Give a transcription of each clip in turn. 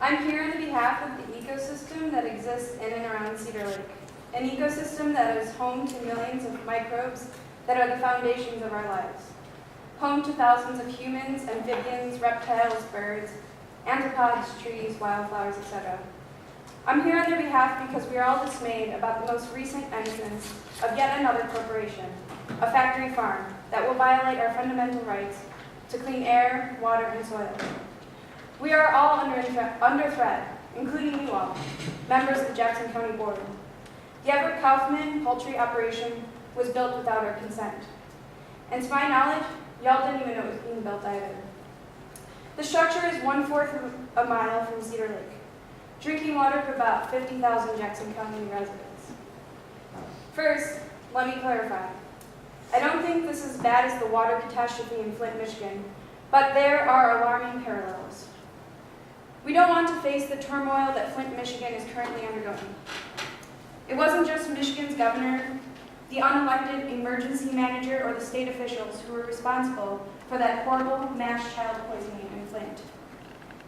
I'm here on behalf of the ecosystem that exists in and around Cedar Lake, an ecosystem that is home to millions of microbes that are the foundations of our lives, home to thousands of humans, amphibians, reptiles, birds, anthropods, trees, wildflowers, etc. I'm here on their behalf because we are all dismayed about the most recent entrance of yet another corporation, a factory farm that will violate our fundamental rights to clean air, water, and soil. We are all under threat, including you all, members of the Jackson County Board. The Everett Kaufman poultry operation was built without our consent. And to my knowledge, y'all didn't even know it was being built either. The structure is 1/4 of a mile from Cedar Lake, drinking water for about 50,000 Jackson County residents. First, let me clarify. I don't think this is as bad as the water catastrophe in Flint, Michigan, but there are alarming parallels. We don't want to face the turmoil that Flint, Michigan is currently undergoing. It wasn't just Michigan's governor, the unelected emergency manager, or the state officials who were responsible for that horrible mass child poisoning in Flint.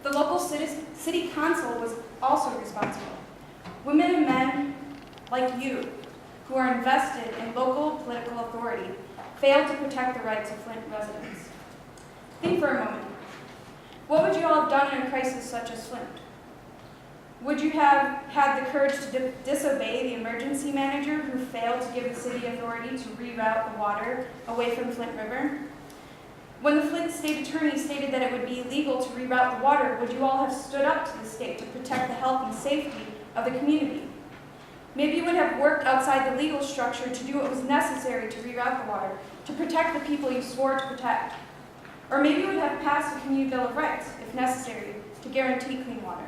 The local city council was also responsible. Women and men like you, who are invested in local political authority, failed to protect the rights of Flint residents. Think for a moment. What would you all have done in a crisis such as Flint? Would you have had the courage to disobey the emergency manager who failed to give the city authority to reroute the water away from Flint River? When the Flint state attorney stated that it would be illegal to reroute the water, would you all have stood up to the state to protect the health and safety of the community? Maybe you would have worked outside the legal structure to do what was necessary to reroute the water, to protect the people you swore to protect. Or maybe you would have passed a community bill of rights, if necessary, to guarantee clean water.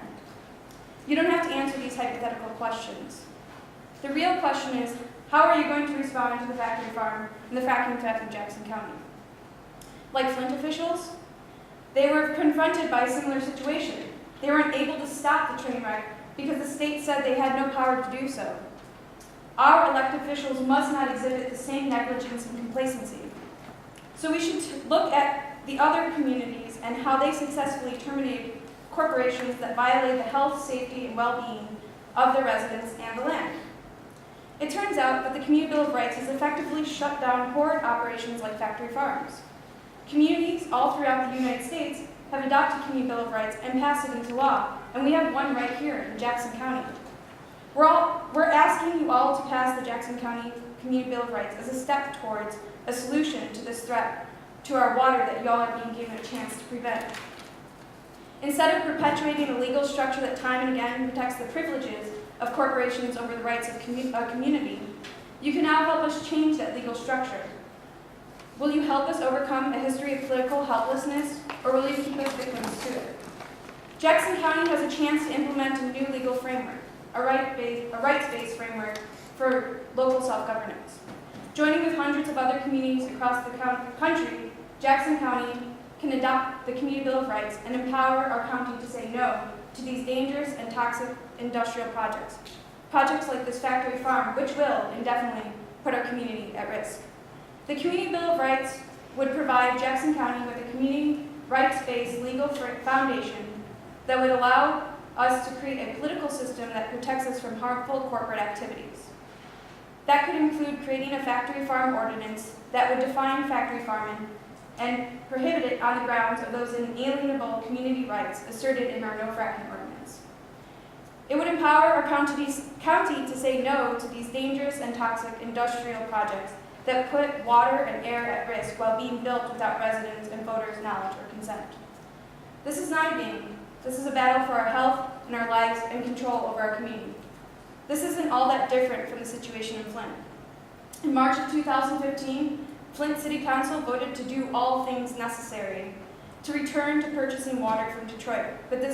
You don't have to answer these hypothetical questions. The real question is, how are you going to respond to the factory farm and the fracking theft in Jackson County? Like Flint officials, they were confronted by a similar situation. They weren't able to stop the train wreck because the state said they had no power to do so. Our elected officials must not exhibit the same negligence and complacency. So we should look at the other communities and how they successfully terminated corporations that violate the health, safety, and well-being of the residents and the land. It turns out that the Community Bill of Rights has effectively shut down horrid operations like factory farms. Communities all throughout the United States have adopted the Community Bill of Rights and passed it into law, and we have one right here in Jackson County. We're asking you all to pass the Jackson County Community Bill of Rights as a step towards a solution to this threat to our water that y'all are being given a chance to prevent. Instead of perpetuating a legal structure that time and again protects the privileges of corporations over the rights of a community, you can now help us change that legal structure. Will you help us overcome a history of political helplessness, or will you keep us victims to it? Jackson County has a chance to implement a new legal framework, a rights-based framework for local self-governance. Joining with hundreds of other communities across the country, Jackson County can adopt the Community Bill of Rights and empower our county to say no to these dangerous and toxic industrial projects. Projects like this factory farm, which will indefinitely put our community at risk. The Community Bill of Rights would provide Jackson County with a community rights-based legal foundation that would allow us to create a political system that protects us from harmful corporate activities. That could include creating a factory farm ordinance that would define factory farming and prohibit it on the grounds of those inalienable community rights asserted in our no fracking ordinance. It would empower our county to say no to these dangerous and toxic industrial projects that put water and air at risk while being built without residents' and voters' knowledge or consent. This is not a game. This is a battle for our health and our lives and control over our community. This isn't all that different from the situation in Flint. In March of 2015, Flint City Council voted to do all things necessary to return to purchasing water from Detroit, but the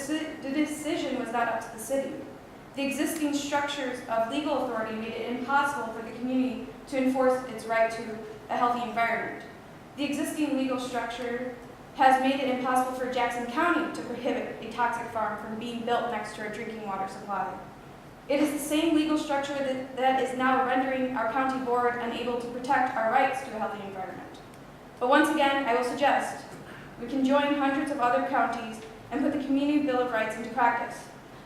decision was not up to the city. The existing structures of legal authority made it impossible for the community to enforce its right to a healthy environment. The existing legal structure has made it impossible for Jackson County to prohibit a toxic farm from being built next to our drinking water supply. It is the same legal structure that is now rendering our county board unable to protect our rights to a healthy environment. But once again, I will suggest we can join hundreds of other counties and put the Community Bill of Rights into practice.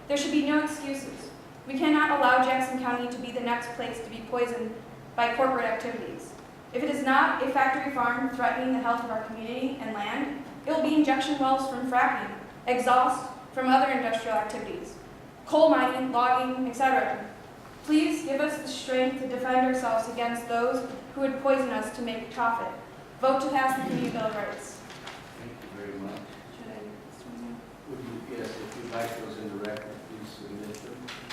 There should be no excuses. We cannot allow Jackson County to be the next place to be poisoned by corporate activities. If it is not a factory farm threatening the health of our community and land, it will be injection wells from fracking, exhaust from other industrial activities, coal mining, logging, etc. Please give us the strength to defend ourselves against those who would poison us to make profit. Vote to pass the Community Bill of Rights. Thank you very much. Should I? Would you, yes, if you'd like those in the record, please submit them.